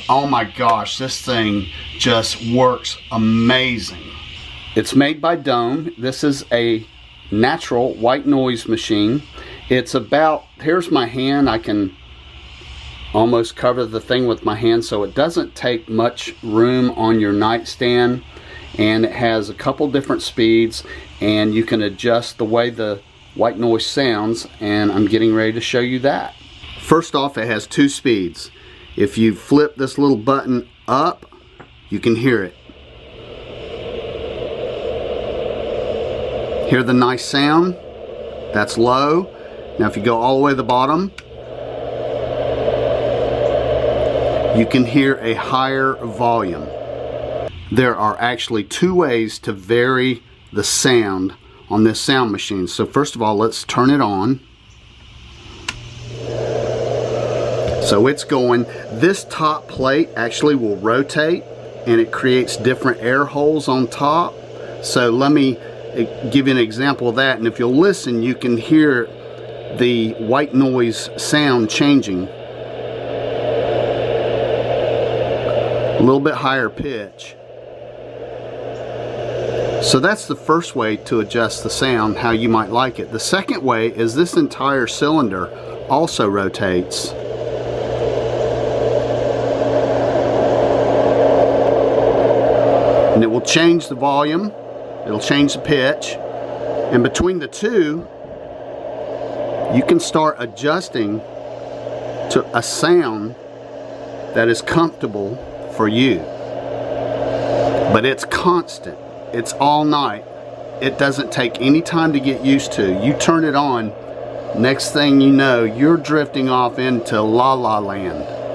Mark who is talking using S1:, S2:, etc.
S1: Oh my gosh, this thing just works amazing. It's made by Dohm. This is a natural white noise machine. It's about, here's my hand, I can almost cover the thing with my hand, so it doesn't take much room on your nightstand, and it has a couple different speeds, and you can adjust the way the white noise sounds, and I'm getting ready to show you that. First off, it has 2 speeds. If you flip this little button up, you can hear it. Hear the nice sound? That's low. Now if you go all the way to the bottom, you can hear a higher volume. There are actually 2 ways to vary the sound on this sound machine. So first of all, let's turn it on. So it's going, this top plate actually will rotate and it creates different air holes on top. So let me give you an example of that, and if you'll listen, you can hear the white noise sound changing. A little bit higher pitch. So that's the first way to adjust the sound, how you might like it. The second way is this entire cylinder also rotates. And it will change the volume, it'll change the pitch, and between the two, you can start adjusting to a sound that is comfortable for you. But it's constant. It's all night. It doesn't take any time to get used to. You turn it on, next thing you know, you're drifting off into la la land.